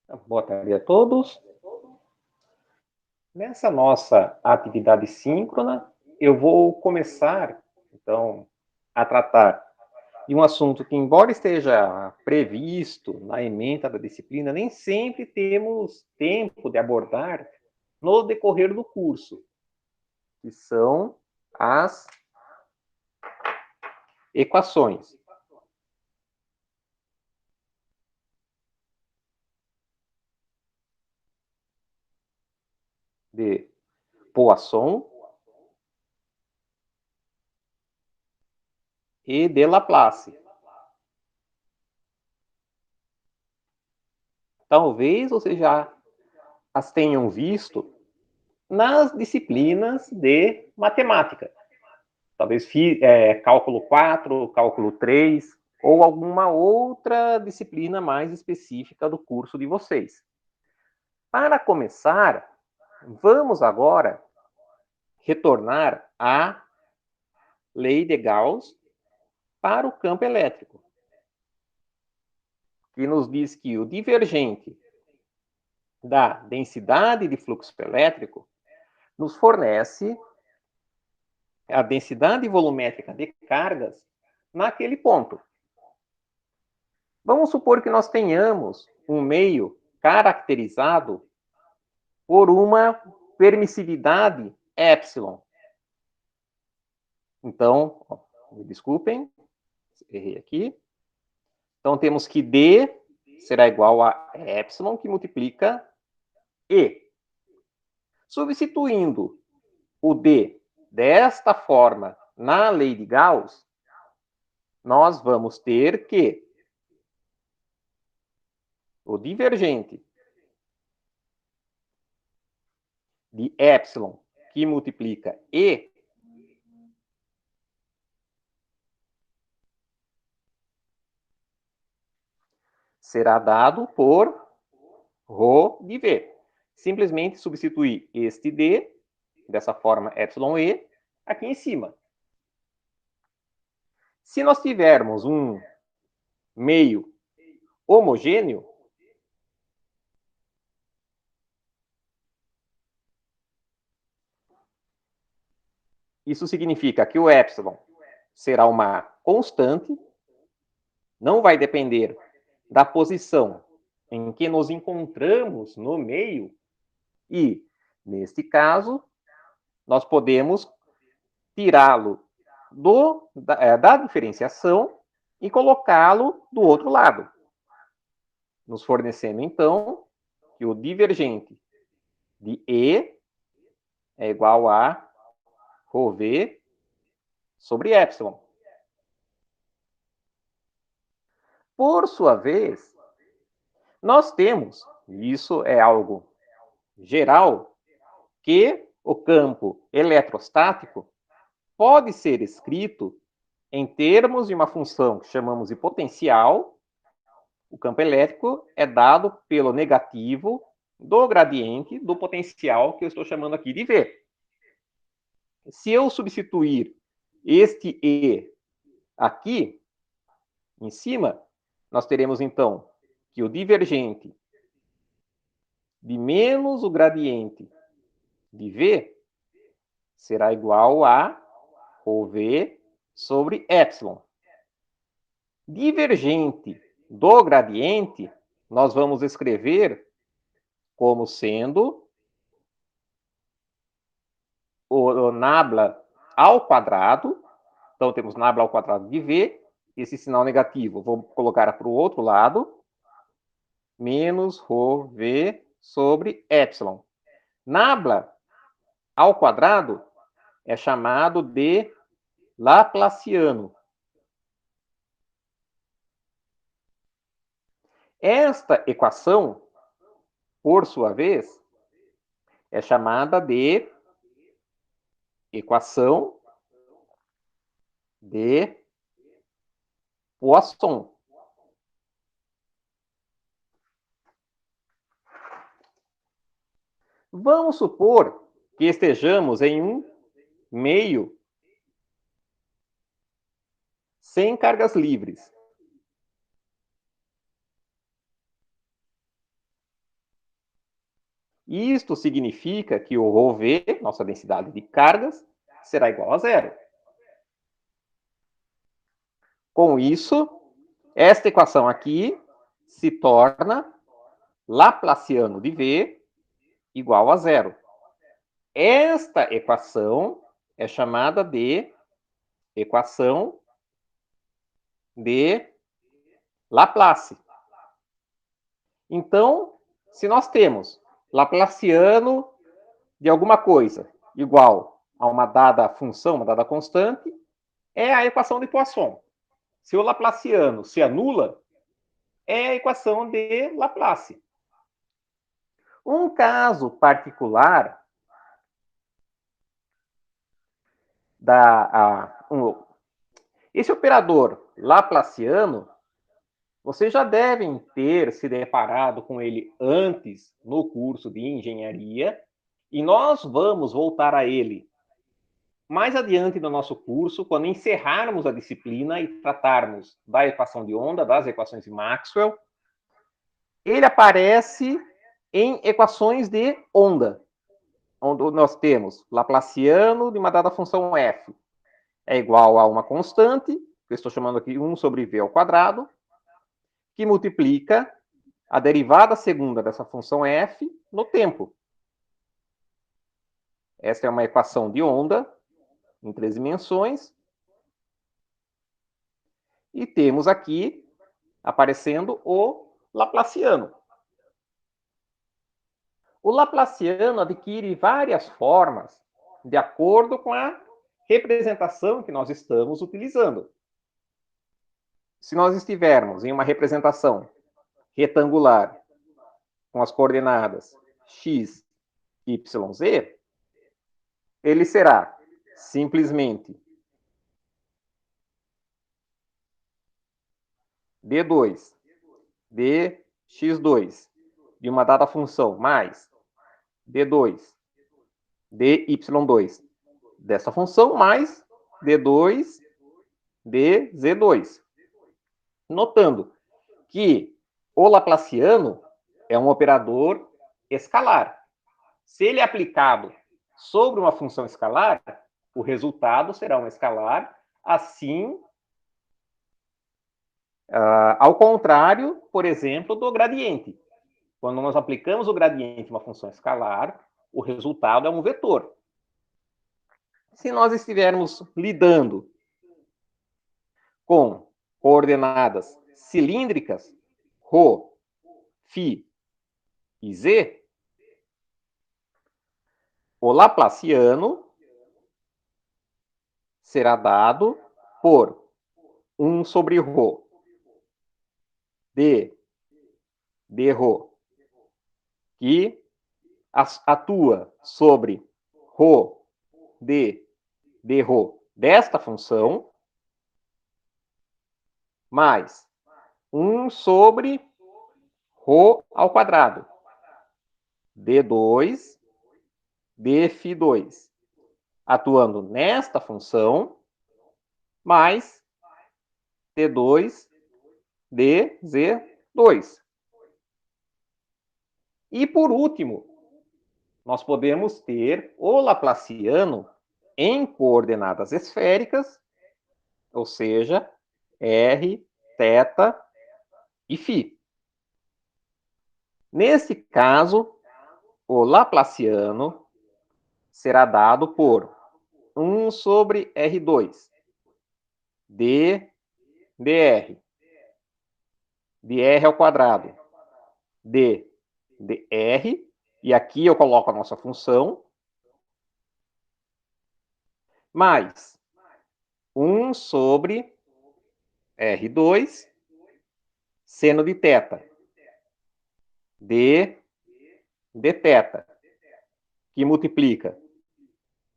Boa tarde a todos. Nessa nossa atividade síncrona, eu vou começar, então, a tratar de um assunto que, embora esteja previsto na ementa da disciplina, nem sempre temos tempo de abordar no decorrer do curso, que são as equações de Poisson e de Laplace. Talvez vocês já as tenham visto nas disciplinas de matemática. Talvez cálculo 4, cálculo 3, ou alguma outra disciplina mais específica do curso de vocês. Para começar, vamos agora retornar à lei de Gauss para o campo elétrico, que nos diz que o divergente da densidade de fluxo elétrico nos fornece a densidade volumétrica de cargas naquele ponto. Vamos supor que nós tenhamos um meio caracterizado por uma permissividade epsilon. Então, me desculpem, errei aqui. Então, temos que D será igual a epsilon, que multiplica E. Substituindo o D desta forma na lei de Gauss, nós vamos ter que o divergente de epsilon, que multiplica E, será dado por ρ de V. Simplesmente substituir este D, dessa forma epsilon E, aqui em cima. Se nós tivermos um meio homogêneo, isso significa que o epsilon será uma constante, não vai depender da posição em que nos encontramos no meio, e, neste caso, nós podemos tirá-lo da diferenciação e colocá-lo do outro lado, nos fornecendo, então, que o divergente de E é igual a ρV sobre epsilon. Por sua vez, nós temos, e isso é algo geral, que o campo eletrostático pode ser escrito em termos de uma função que chamamos de potencial. O campo elétrico é dado pelo negativo do gradiente do potencial que eu estou chamando aqui de V. Se eu substituir este E aqui, em cima, nós teremos, então, que o divergente de menos o gradiente de V será igual a ρV sobre epsilon. Divergente do gradiente, nós vamos escrever como sendo o nabla ao quadrado. Então, temos nabla ao quadrado de V. Esse sinal negativo, vou colocar para o outro lado. Menos ρV sobre epsilon. Nabla ao quadrado é chamado de Laplaciano. Esta equação, por sua vez, é chamada de equação de Poisson. Vamos supor que estejamos em um meio sem cargas livres. Isto significa que o ρV, nossa densidade de cargas, será igual a zero. Com isso, esta equação aqui se torna Laplaciano de V igual a zero. Esta equação é chamada de equação de Laplace. Então, se nós temos Laplaciano de alguma coisa igual a uma dada função, uma dada constante, é a equação de Poisson. Se o Laplaciano se anula, é a equação de Laplace. Um caso particular esse operador Laplaciano, vocês já devem ter se deparado com ele antes no curso de engenharia, e nós vamos voltar a ele mais adiante no nosso curso, quando encerrarmos a disciplina e tratarmos da equação de onda, das equações de Maxwell. Ele aparece em equações de onda, onde nós temos Laplaciano de uma dada função f é igual a uma constante, que eu estou chamando aqui 1 sobre v ao quadrado, que multiplica a derivada segunda dessa função f no tempo. Essa é uma equação de onda em 3 dimensões. E temos aqui aparecendo o Laplaciano. O Laplaciano adquire várias formas de acordo com a representação que nós estamos utilizando. Se nós estivermos em uma representação retangular com as coordenadas x, y, z, ele será simplesmente d2, dx2 de uma dada função mais d2, dy2 dessa função mais d2, dz2. Notando que o Laplaciano é um operador escalar. Se ele é aplicado sobre uma função escalar, o resultado será um escalar, assim, ao contrário, por exemplo, do gradiente. Quando nós aplicamos o gradiente em uma função escalar, o resultado é um vetor. Se nós estivermos lidando com coordenadas cilíndricas, ρ, φ e z, o Laplaciano será dado por 1 sobre ρ, dρ, que atua sobre ρ, dρ desta função, mais 1 sobre ρ ao quadrado, d2, dφ2, atuando nesta função, mais d2, dz2. E, por último, nós podemos ter o Laplaciano em coordenadas esféricas, ou seja, r, θ e φ. Nesse caso, o Laplaciano será dado por 1 sobre R2, dr, dr ao quadrado, dr, e aqui eu coloco a nossa função, mais 1 sobre R2, seno de θ, dθ, que multiplica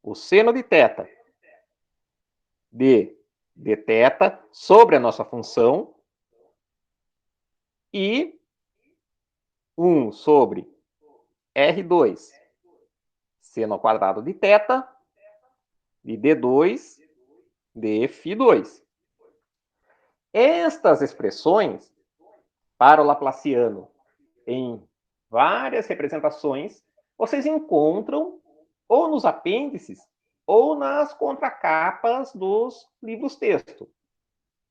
o seno de θ dθ sobre a nossa função e 1 sobre R2 seno ao quadrado de θ de d2 dφ2. Estas expressões para o Laplaciano em várias representações vocês encontram ou nos apêndices ou nas contracapas dos livros-texto.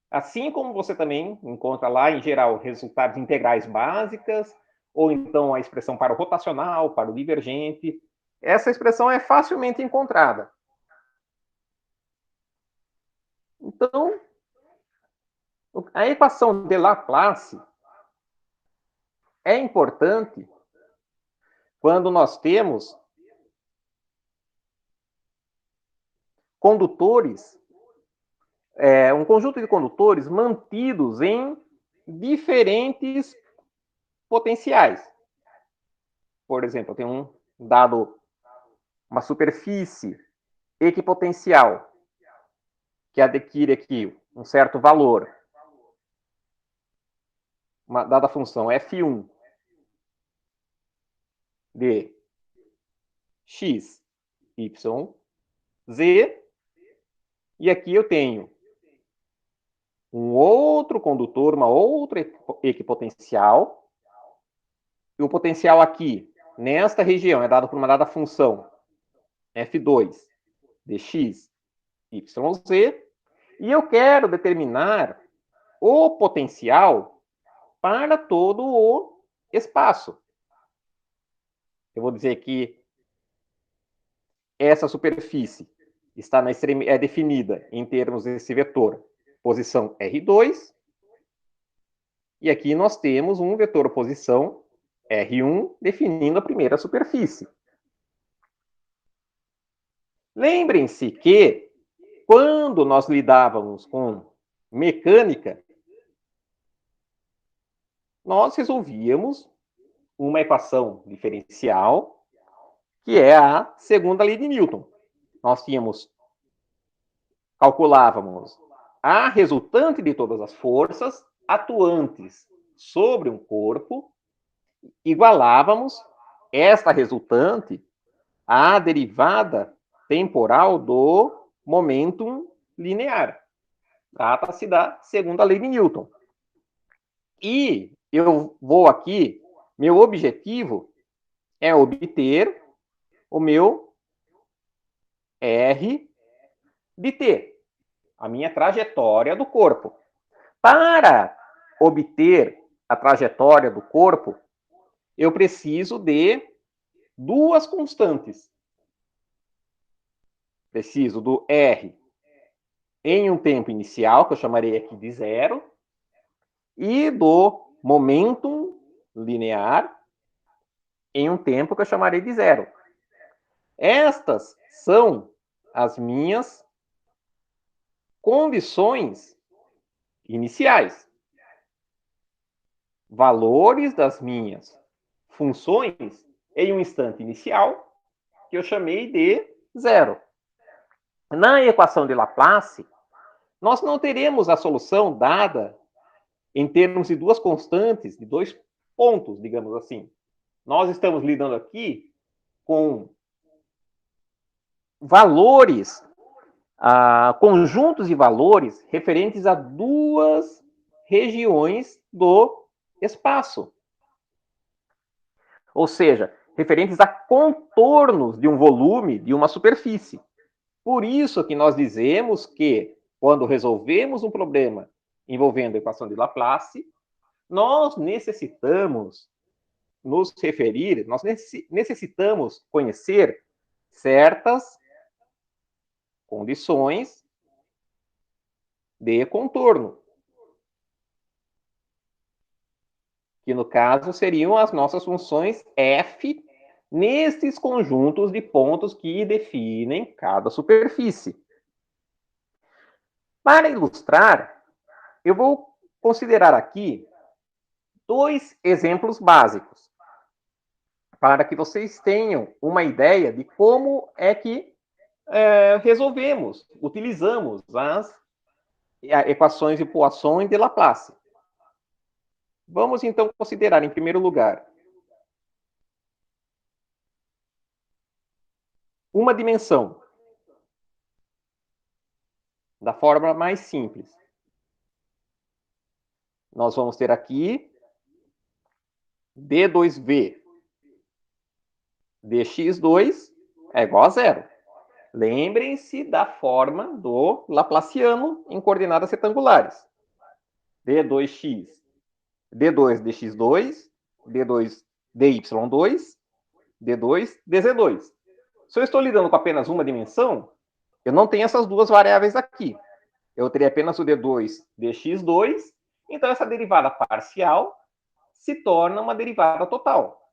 Assim como você também encontra lá, em geral, resultados integrais básicas, ou então a expressão para o rotacional, para o divergente. Essa expressão é facilmente encontrada. Então, a equação de Laplace é importante quando nós temos condutores, um conjunto de condutores mantidos em diferentes potenciais. Por exemplo, eu tenho uma superfície equipotencial que adquire aqui um certo valor, uma dada função f1 de x, y, z, e aqui eu tenho um outro condutor, uma outra equipotencial, e o potencial aqui, nesta região, é dado por uma dada função f2 de x, y, z, e eu quero determinar o potencial para todo o espaço. Eu vou dizer que essa superfície é definida em termos desse vetor posição R2, e aqui nós temos um vetor posição R1 definindo a primeira superfície. Lembrem-se que, quando nós lidávamos com mecânica, nós resolvíamos uma equação diferencial, que é a segunda lei de Newton. Nós calculávamos a resultante de todas as forças atuantes sobre um corpo, igualávamos esta resultante à derivada temporal do momentum linear. Trata-se da segunda lei de Newton. E eu vou aqui, meu objetivo é obter o meu R de t, a minha trajetória do corpo. Para obter a trajetória do corpo, eu preciso de duas constantes. Preciso do R em um tempo inicial, que eu chamarei aqui de zero, e do momentum linear em um tempo que eu chamarei de zero. Estas são as minhas condições iniciais. Valores das minhas funções em um instante inicial, que eu chamei de zero. Na equação de Laplace, nós não teremos a solução dada em termos de duas constantes, de dois pontos, digamos assim. Nós estamos lidando aqui com valores, conjuntos de valores referentes a duas regiões do espaço. Ou seja, referentes a contornos de um volume de uma superfície. Por isso que nós dizemos que, quando resolvemos um problema envolvendo a equação de Laplace, nós necessitamos nos referir, nós necessitamos conhecer certas condições de contorno, que no caso seriam as nossas funções f nesses conjuntos de pontos que definem cada superfície. Para ilustrar, eu vou considerar aqui dois exemplos básicos, para que vocês tenham uma ideia de como é que utilizamos as equações de Poisson e de Laplace. Vamos, então, considerar, em primeiro lugar, uma dimensão, da forma mais simples. Nós vamos ter aqui D2V dx2 é igual a zero. Lembrem-se da forma do Laplaciano em coordenadas retangulares. D2x, D2 dx2, D2 dy2, D2 dz2. Se eu estou lidando com apenas uma dimensão, eu não tenho essas duas variáveis aqui. Eu teria apenas o D2 dx2, então essa derivada parcial se torna uma derivada total.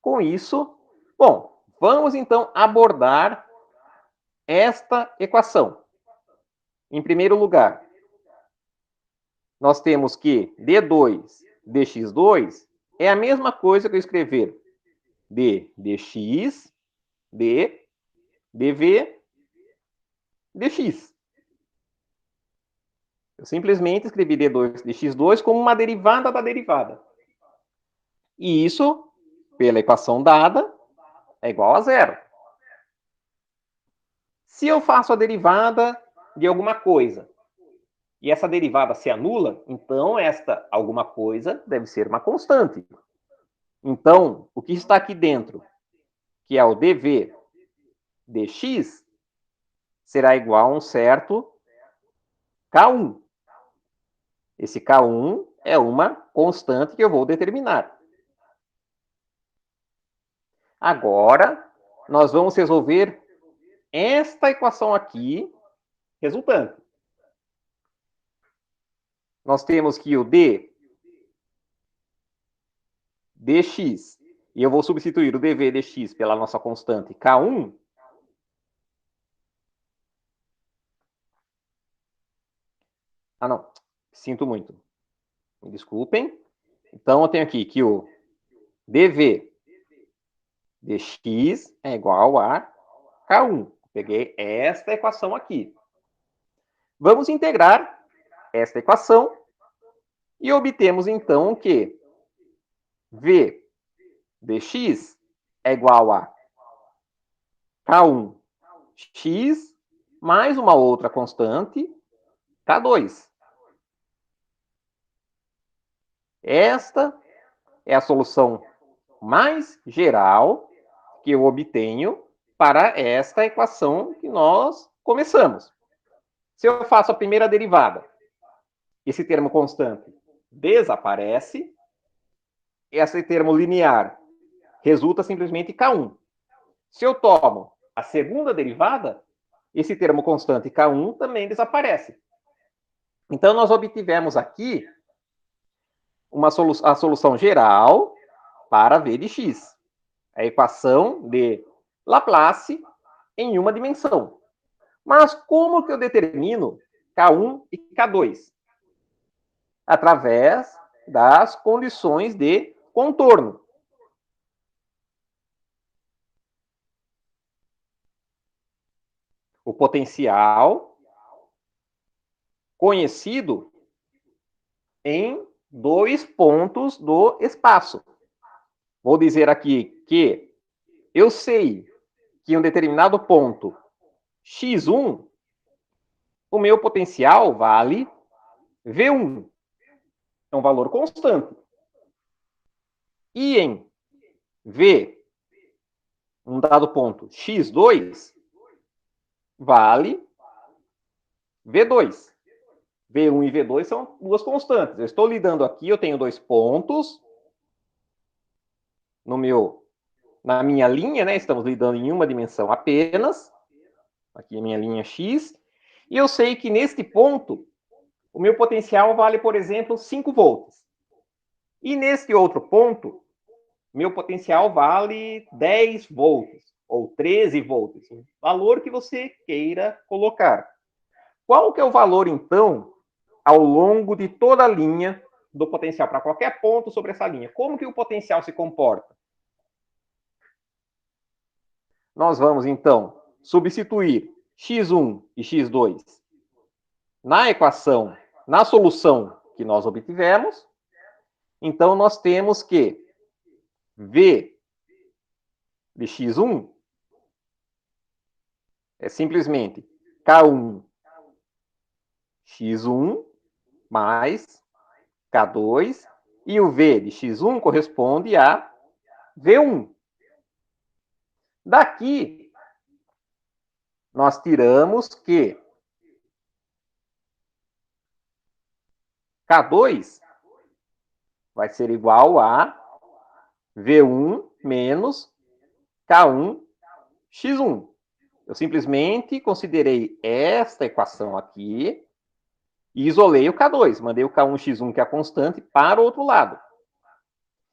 Com isso, bom, vamos então abordar esta equação. Em primeiro lugar, nós temos que d2 dx2 é a mesma coisa que eu escrever d dx, d, dv, dx. Eu simplesmente escrevi d2 dx2 como uma derivada da derivada. E isso, pela equação dada, é igual a zero. Se eu faço a derivada de alguma coisa e essa derivada se anula, então esta alguma coisa deve ser uma constante. Então, o que está aqui dentro, que é o dv dx, será igual a um certo K1. Esse K1 é uma constante que eu vou determinar. Agora, nós vamos resolver esta equação aqui, resultante. Nós temos que o d dx, e eu vou substituir o dv dx pela nossa constante K1, não, sinto muito. Me desculpem. Então, eu tenho aqui que o dv dx é igual a K1. Peguei esta equação aqui. Vamos integrar esta equação e obtemos, então, que v dx é igual a K1x mais uma outra constante, K2. Esta é a solução mais geral que eu obtenho para esta equação que nós começamos. Se eu faço a primeira derivada, esse termo constante desaparece, esse termo linear resulta simplesmente K1. Se eu tomo a segunda derivada, esse termo constante K1 também desaparece. Então, nós obtivemos aqui a solução geral para v de x. A equação de Laplace em uma dimensão. Mas como que eu determino K1 e K2? Através das condições de contorno. O potencial conhecido em dois pontos do espaço. Vou dizer aqui que eu sei que em um determinado ponto x1, o meu potencial vale V1. É um valor constante. E em V, um dado ponto x2, vale V2. V1 e V2 são duas constantes. Eu estou lidando aqui, eu tenho dois pontos na minha linha, né? Estamos lidando em uma dimensão apenas. Aqui a minha linha X. E eu sei que neste ponto, o meu potencial vale, por exemplo, 5 volts. E neste outro ponto, meu potencial vale 10 volts ou 13 volts. O valor que você queira colocar. Qual que é o valor, então, ao longo de toda a linha do potencial, para qualquer ponto sobre essa linha? Como que o potencial se comporta? Nós vamos, então, substituir x1 e x2 na equação, na solução que nós obtivemos. Então, nós temos que v de x1 é simplesmente K1 x1 mais K2, e o V de x1 corresponde a V1. Daqui, nós tiramos que K2 vai ser igual a V1 menos K1 x1. Eu simplesmente considerei esta equação aqui e isolei o K2. Mandei o K1 x1, que é a constante, para o outro lado.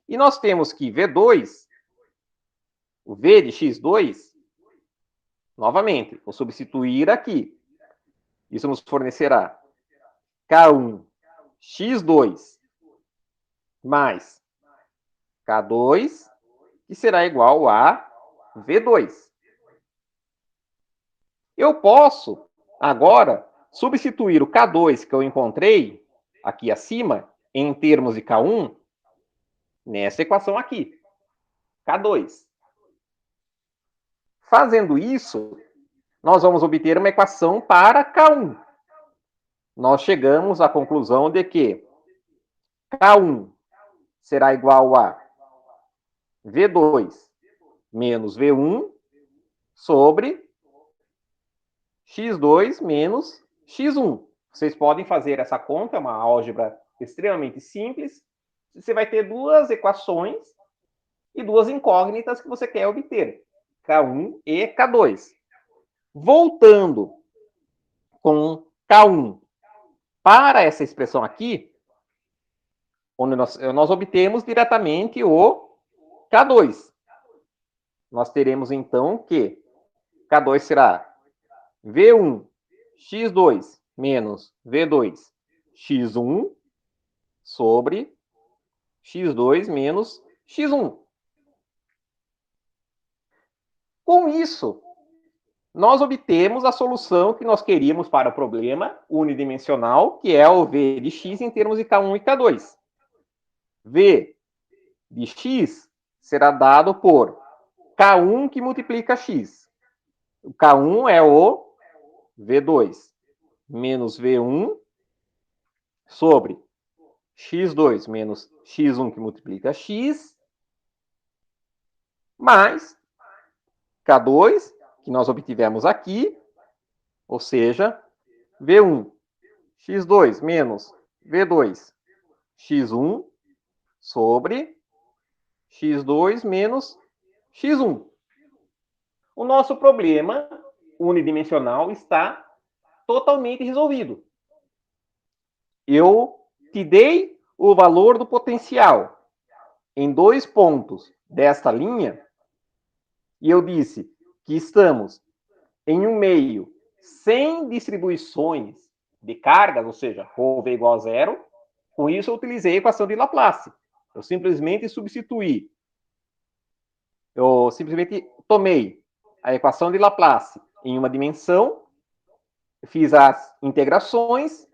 E nós temos que V2, o V de x2, novamente, vou substituir aqui. Isso nos fornecerá K1 x2 mais K2, que será igual a V2. Eu posso, agora, substituir o K2 que eu encontrei aqui acima, em termos de K1, nessa equação aqui, K2. Fazendo isso, nós vamos obter uma equação para K1. Nós chegamos à conclusão de que K1 será igual a V2 menos V1 sobre x2 menos x1. Vocês podem fazer essa conta, é uma álgebra extremamente simples. Você vai ter duas equações e duas incógnitas que você quer obter, K1 e K2. Voltando com K1 para essa expressão aqui, onde nós obtemos diretamente o K2. Nós teremos, então, que K2 será V1 x2 menos V2 x1 sobre x2 menos x1. Com isso, nós obtemos a solução que nós queríamos para o problema unidimensional, que é o V de x em termos de K1 e K2. V de x será dado por K1 que multiplica x. O K1 é o V2 menos V1 sobre x2 menos x1 que multiplica x, mais K2, que nós obtivemos aqui, ou seja, V1 x2 menos V2 x1 sobre x2 menos x1. O nosso problema unidimensional está totalmente resolvido. Eu te dei o valor do potencial em 2 pontos desta linha e eu disse que estamos em um meio sem distribuições de cargas, ou seja, ρ v igual a zero. Com isso, eu utilizei a equação de Laplace. Eu simplesmente tomei a equação de Laplace em uma dimensão, fiz as integrações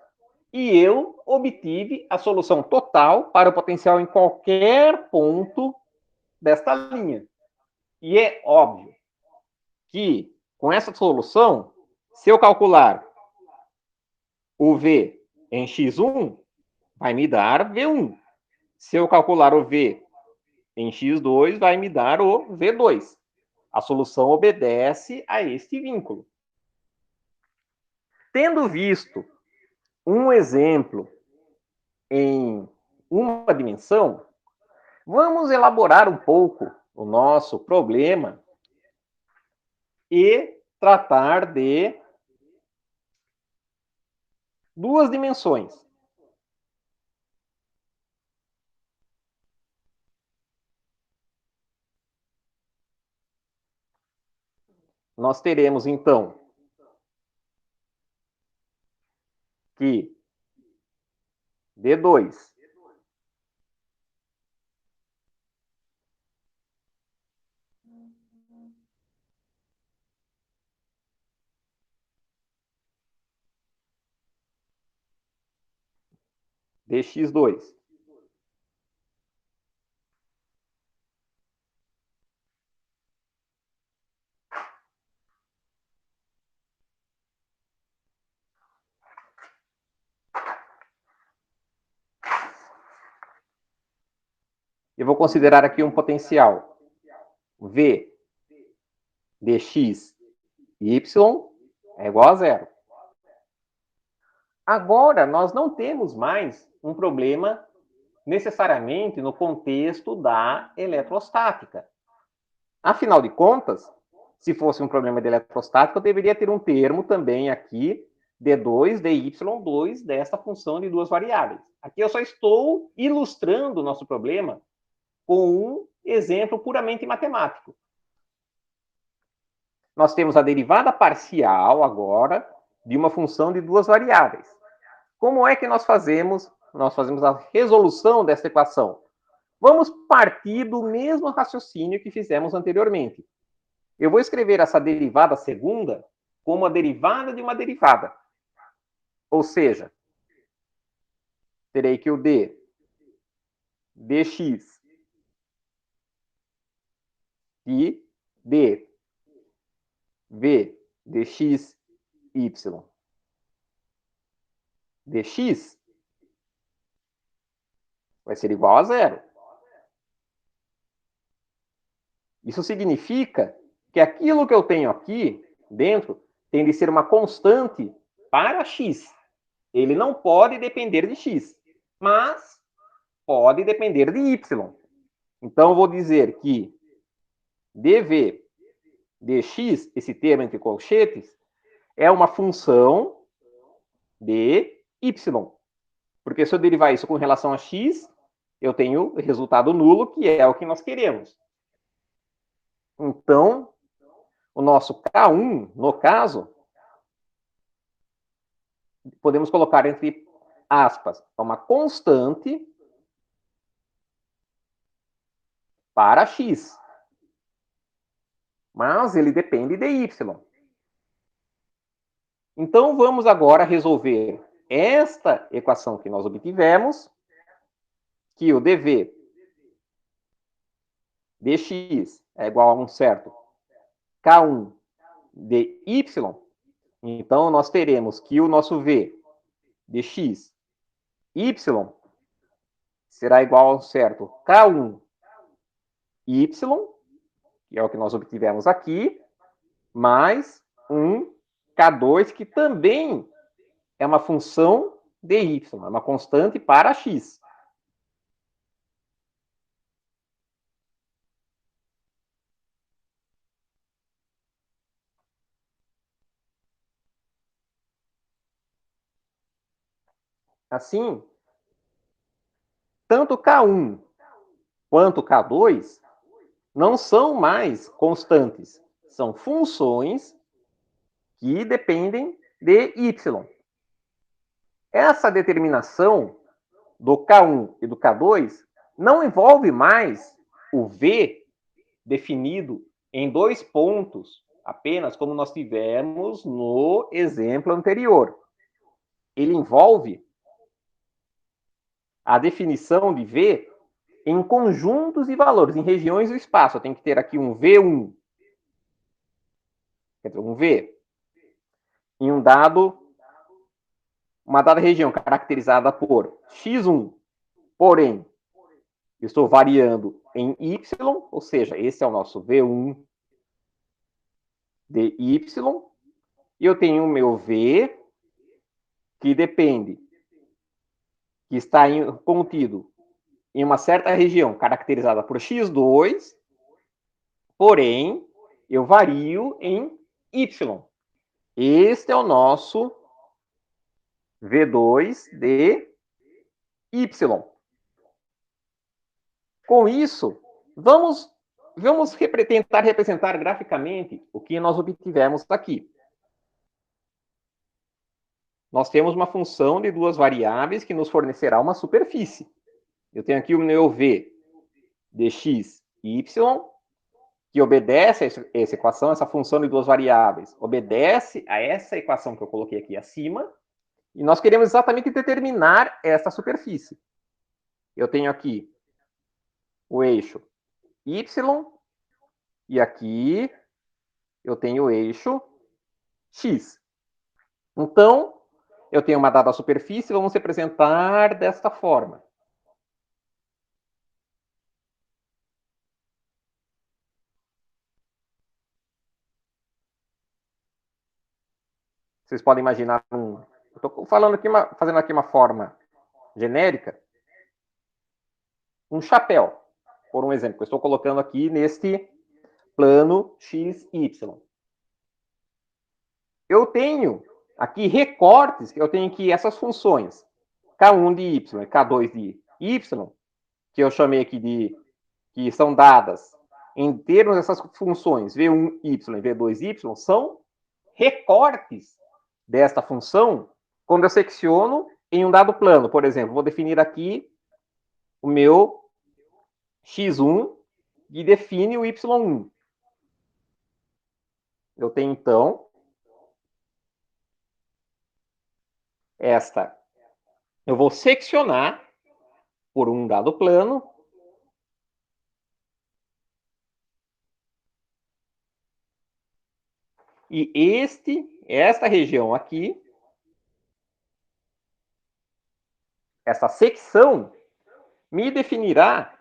e eu obtive a solução total para o potencial em qualquer ponto desta linha. E é óbvio que, com essa solução, se eu calcular o V em x1, vai me dar V1. Se eu calcular o V em x2, vai me dar o V2. A solução obedece a este vínculo. Tendo visto um exemplo em uma dimensão, vamos elaborar um pouco o nosso problema e tratar de duas dimensões. Nós teremos, então, que D2 dx2 Eu vou considerar aqui um potencial. V de x e y é igual a zero. Agora, nós não temos mais um problema necessariamente no contexto da eletrostática. Afinal de contas, se fosse um problema de eletrostática, eu deveria ter um termo também aqui, d2, dy2, dessa função de duas variáveis. Aqui eu só estou ilustrando o nosso problema com um exemplo puramente matemático. Nós temos a derivada parcial agora de uma função de duas variáveis. Como é que nós fazemos? Nós fazemos a resolução dessa equação. Vamos partir do mesmo raciocínio que fizemos anteriormente. Eu vou escrever essa derivada segunda como a derivada de uma derivada. Ou seja, terei que o dx e v dx y dx vai ser igual a zero. Isso significa que aquilo que eu tenho aqui dentro tem de ser uma constante para x. Ele não pode depender de x, mas pode depender de y. Então, eu vou dizer que dv dx, esse termo entre colchetes, é uma função de y. Porque se eu derivar isso com relação a x, eu tenho o resultado nulo, que é o que nós queremos. Então, o nosso K1, no caso, podemos colocar entre aspas, uma constante para x. Mas ele depende de y. Então, vamos agora resolver esta equação que nós obtivemos, que o dv dx é igual a um certo K1 de y. Então, nós teremos que o nosso v de x, y, será igual a um certo K1 y, que é o que nós obtivemos aqui, mais um K2, que também é uma função de y, é uma constante para x. Assim, tanto K1 quanto K2 não são mais constantes, são funções que dependem de y. Essa determinação do K1 e do K2 não envolve mais o V definido em dois pontos, apenas como nós tivemos no exemplo anterior. Ele envolve a definição de V em conjuntos de valores, em regiões do espaço. Eu tenho que ter aqui um V1, quer dizer, um V, em uma dada região caracterizada por x1, porém, eu estou variando em y, ou seja, esse é o nosso V1 de y, e eu tenho o meu V, que depende, que está contido em uma certa região caracterizada por x2, porém, eu vario em y. Este é o nosso V2 de y. Com isso, vamos tentar representar graficamente o que nós obtivemos aqui. Nós temos uma função de duas variáveis que nos fornecerá uma superfície. Eu tenho aqui o meu v de x e y, que obedece a essa equação, essa função de duas variáveis, obedece a essa equação que eu coloquei aqui acima, e nós queremos exatamente determinar essa superfície. Eu tenho aqui o eixo y, e aqui eu tenho o eixo x. Então, eu tenho uma dada superfície, vamos representar desta forma. Vocês podem imaginar um... Eu estou falando aqui, fazendo aqui uma forma genérica. Um chapéu, por um exemplo, que eu estou colocando aqui neste plano XY. Eu tenho aqui recortes, que eu tenho aqui essas funções. K1 de Y e K2 de Y, que eu chamei aqui de... que são dadas em termos dessas funções V1Y e V2Y, são recortes desta função quando eu secciono em um dado plano. Por exemplo, vou definir aqui o meu x1 e define o y1. Eu tenho, então, esta. Eu vou seccionar por um dado plano e esta região aqui, essa secção, me definirá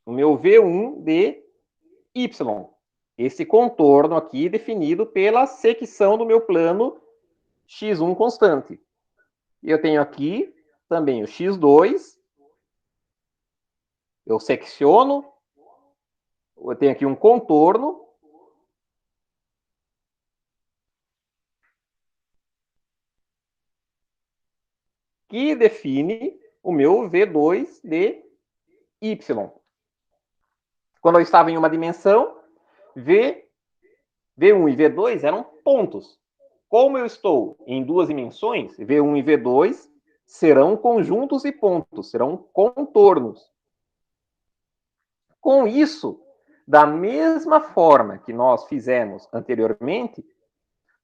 o meu V1 de Y. Esse contorno aqui definido pela secção do meu plano x1 constante. E eu tenho aqui também o x2. Eu secciono. Eu tenho aqui um contorno. Que define o meu V2 de Y. Quando eu estava em uma dimensão, V1 e V2 eram pontos. Como eu estou em duas dimensões, V1 e V2 serão conjuntos e pontos, serão contornos. Com isso, da mesma forma que nós fizemos anteriormente,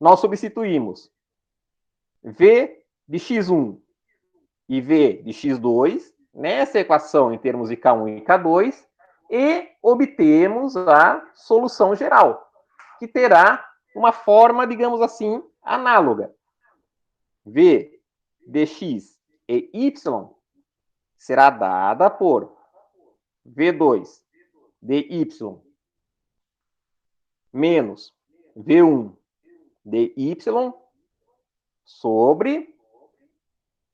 nós substituímos V de x1 e V de x2 nessa equação em termos de K1 e K2 e obtemos a solução geral, que terá uma forma, digamos assim, análoga. V dx e y será dada por V2 dy menos V1 dy sobre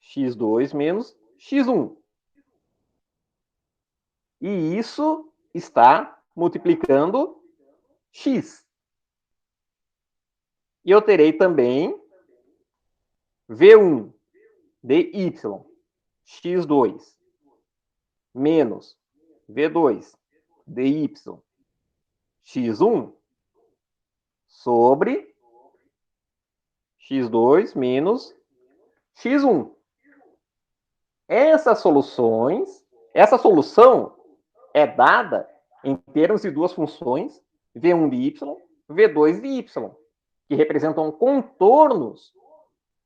x2 menos x1. E isso está multiplicando x. E eu terei também V1 dy x2 menos V2 dy x1 sobre x2 menos x1. Essa solução é dada em termos de duas funções, V1 de y, V2 de y, que representam contornos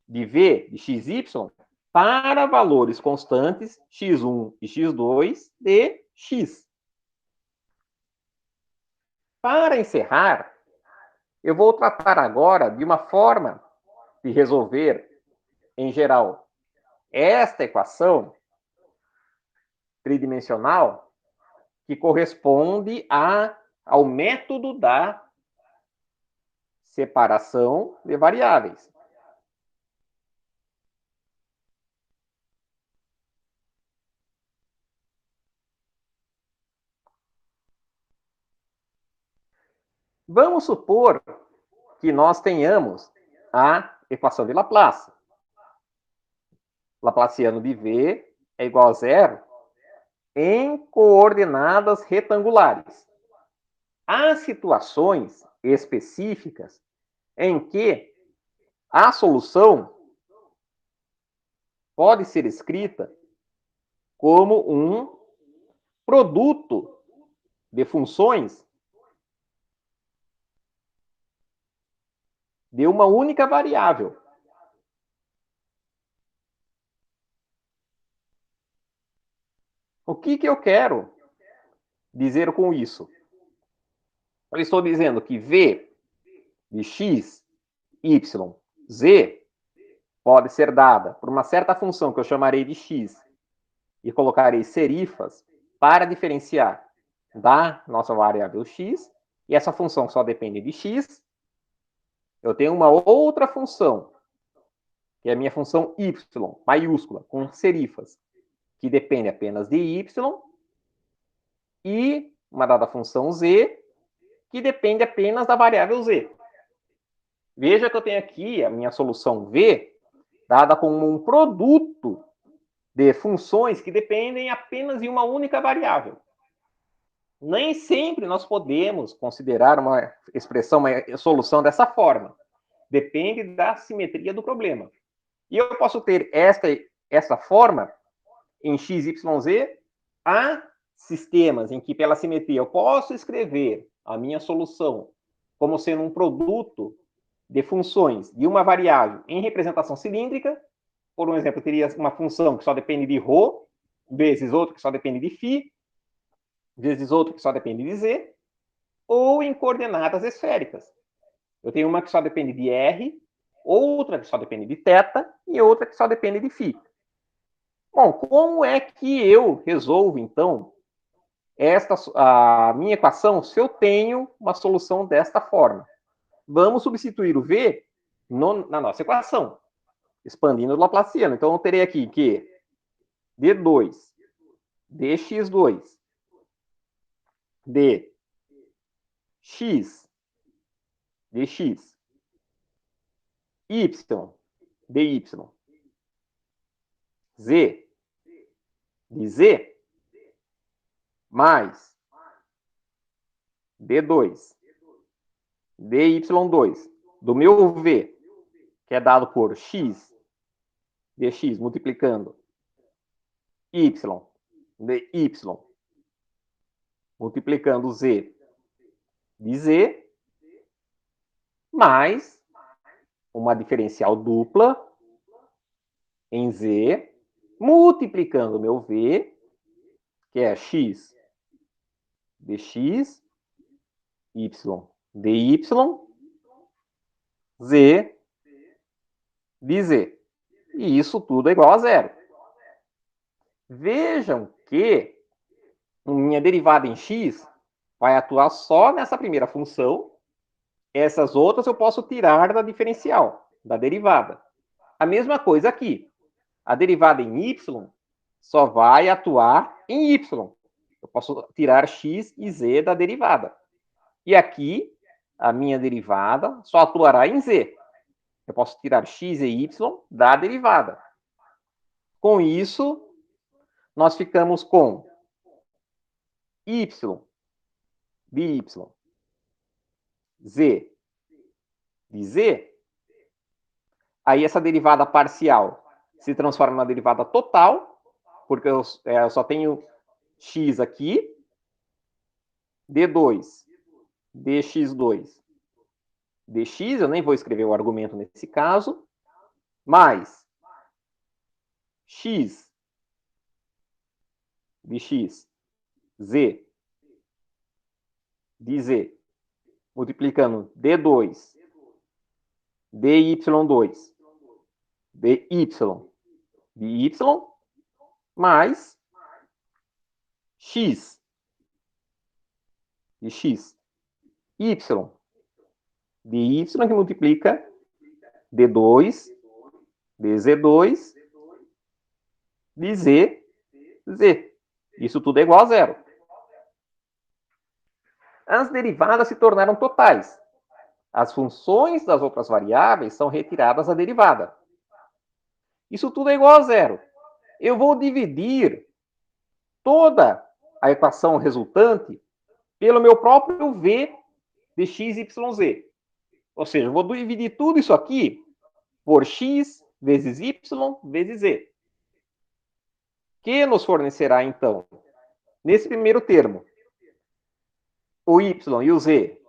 de V de xy para valores constantes x1 e x2 de x. Para encerrar, eu vou tratar agora de uma forma de resolver, em geral, esta equação tridimensional que corresponde ao método da separação de variáveis. Vamos supor que nós tenhamos a equação de Laplace. Laplaciano de V é igual a zero em coordenadas retangulares. Há situações específicas em que a solução pode ser escrita como um produto de funções de uma única variável. O que eu quero dizer com isso? Eu estou dizendo que V de x, y, z pode ser dada por uma certa função que eu chamarei de x e colocarei serifas para diferenciar da nossa variável x, e essa função só depende de x, eu tenho uma outra função, que é a minha função y, maiúscula, com serifas, que depende apenas de y, e uma dada função z, que depende apenas da variável z. Veja que eu tenho aqui a minha solução v, dada como um produto de funções que dependem apenas de uma única variável. Nem sempre nós podemos considerar uma expressão, uma solução dessa forma. Depende da simetria do problema. E eu posso ter essa forma em x, y, z. Há sistemas em que, pela simetria, eu posso escrever a minha solução como sendo um produto de funções de uma variável em representação cilíndrica. Por um exemplo, eu teria uma função que só depende de ρ, vezes outra que só depende de φ, vezes outra que só depende de z, ou em coordenadas esféricas. Eu tenho uma que só depende de r, outra que só depende de θ e outra que só depende de φ. Bom, como é que eu resolvo, então, a minha equação se eu tenho uma solução desta forma? Vamos substituir o v na nossa equação, expandindo o Laplaciano. Então, eu terei aqui que d2, dx2, dx, dx, y, dy, z, de z, mais d2, dy2, do meu v, que é dado por x, dx, multiplicando y, dy, multiplicando z, de z, mais uma diferencial dupla em z, multiplicando o meu v, que é x, dx, y, dy, z, de z. E isso tudo é igual a zero. Vejam que minha derivada em x vai atuar só nessa primeira função. Essas outras eu posso tirar da diferencial, da derivada. A mesma coisa aqui. A derivada em y só vai atuar em y. Eu posso tirar x e z da derivada. E aqui, a minha derivada só atuará em z. Eu posso tirar x e y da derivada. Com isso, nós ficamos com y de y, z de z. Aí essa derivada parcial se transforma na derivada total, porque eu só tenho x aqui, d2, dx2, dx, eu nem vou escrever o argumento nesse caso, mais x de x, z de z, multiplicando d2, dy2, dy, de y, mais x de x, y de y, que multiplica d2, dz2, de z, z. Isso tudo é igual a zero. As derivadas se tornaram totais. As funções das outras variáveis são retiradas da derivada. Isso tudo é igual a zero. Eu vou dividir toda a equação resultante pelo meu próprio v de x, y, z. Ou seja, eu vou dividir tudo isso aqui por x vezes y vezes z. Que nos fornecerá, então, nesse primeiro termo, o y e o z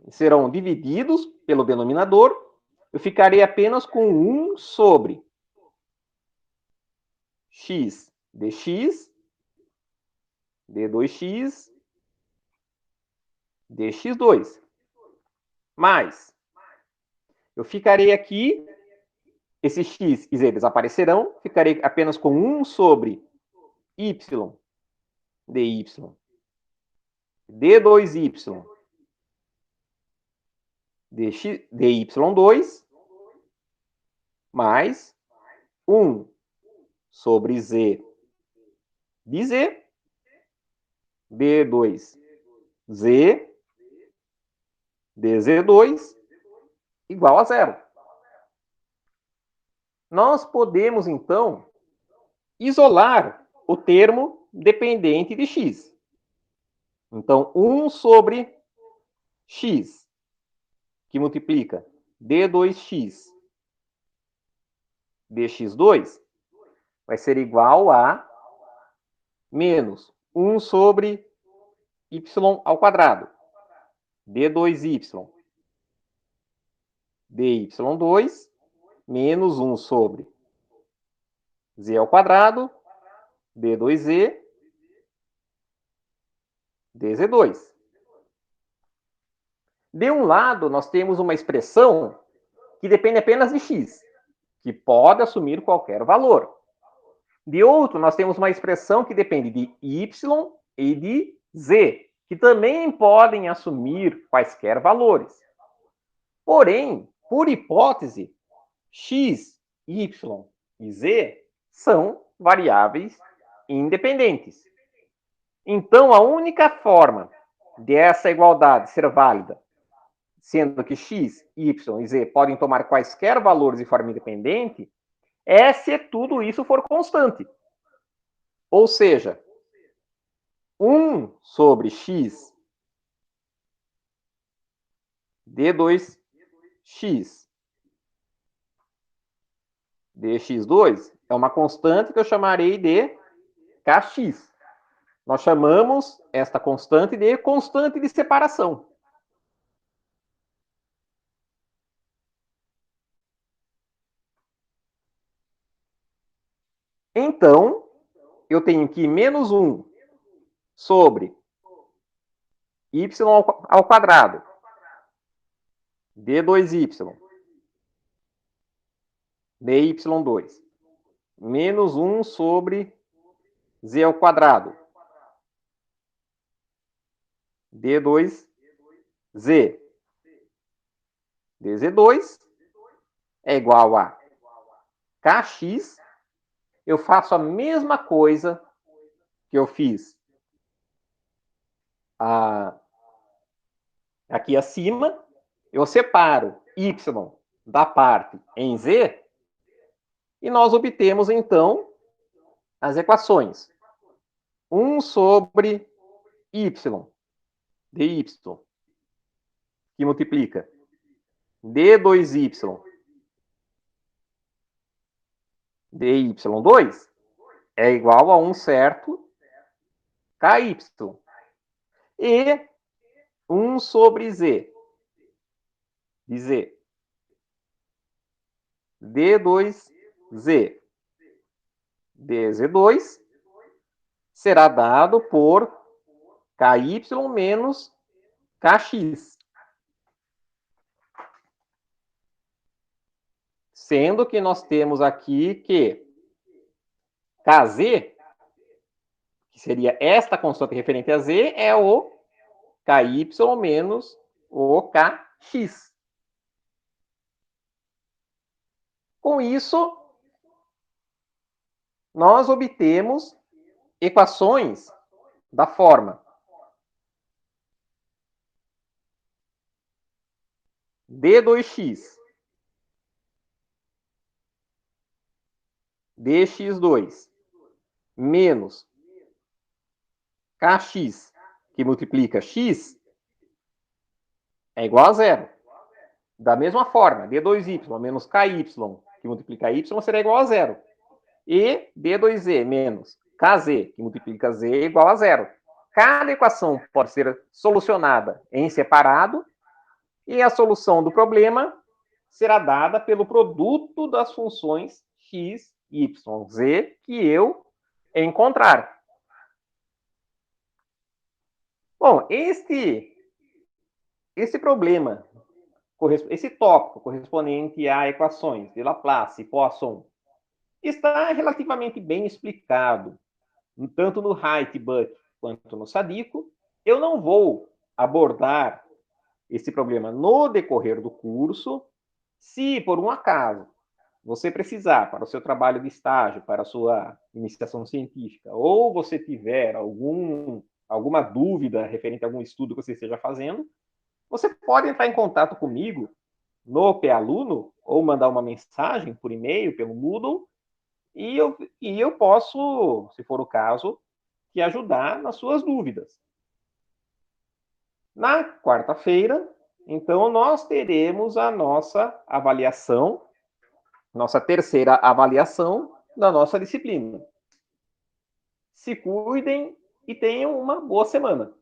serão divididos pelo denominador. Eu ficarei apenas com 1 sobre x dx, d2x, dx2. Mas eu ficarei aqui, esses x e z desaparecerão, ficarei apenas com 1 sobre y dy, d2y, dy2 mais 1 sobre z de z, d2z, dz2 igual a zero. Nós podemos, então, isolar o termo dependente de x. Então, 1 sobre x, que multiplica d2x dx2, vai ser igual a menos 1 sobre y ao quadrado, d2y, dy2, menos 1 sobre z ao quadrado, d2z, dz2. De um lado, nós temos uma expressão que depende apenas de x, que pode assumir qualquer valor. De outro, nós temos uma expressão que depende de y e de z, que também podem assumir quaisquer valores. Porém, por hipótese, x, y e z são variáveis independentes. Então, a única forma dessa igualdade ser válida, sendo que x, y e z podem tomar quaisquer valores de forma independente, é se tudo isso for constante. Ou seja, 1 sobre x d2x dx2 é uma constante que eu chamarei de kx. Nós chamamos esta constante de constante de separação. Então, eu tenho que menos 1 sobre y ao quadrado d2y dy2 menos 1 sobre z ao quadrado d2z dz2 é igual a kx. Eu faço a mesma coisa que eu fiz aqui acima. Eu separo y da parte em z e nós obtemos, então, as equações. 1 sobre y dy, que multiplica d2y dy2 é igual a 1 certo ky. E 1 sobre z de z d2z dz2 será dado por ky menos kx. Sendo que nós temos aqui que kz, que seria esta constante referente a z, é o ky menos o kx. Com isso, nós obtemos equações da forma d2x dx2 menos kx, que multiplica x, é igual a zero. Da mesma forma, d2y menos ky, que multiplica y, será igual a zero. E d2z menos kz, que multiplica z, é igual a zero. Cada equação pode ser solucionada em separado e a solução do problema será dada pelo produto das funções x, y, z que eu encontrar. Bom, esse problema, esse tópico correspondente a equações de Laplace e Poisson, está relativamente bem explicado, tanto no Reit-Buck quanto no Sadico. Eu não vou abordar esse problema no decorrer do curso. Se, por um acaso, você precisar para o seu trabalho de estágio, para a sua iniciação científica, ou você tiver alguma dúvida referente a algum estudo que você esteja fazendo, você pode entrar em contato comigo no P-Aluno ou mandar uma mensagem por e-mail, pelo Moodle, e eu posso, se for o caso, te ajudar nas suas dúvidas. Na quarta-feira, então, nós teremos a nossa avaliação, nossa terceira avaliação da nossa disciplina. Se cuidem e tenham uma boa semana.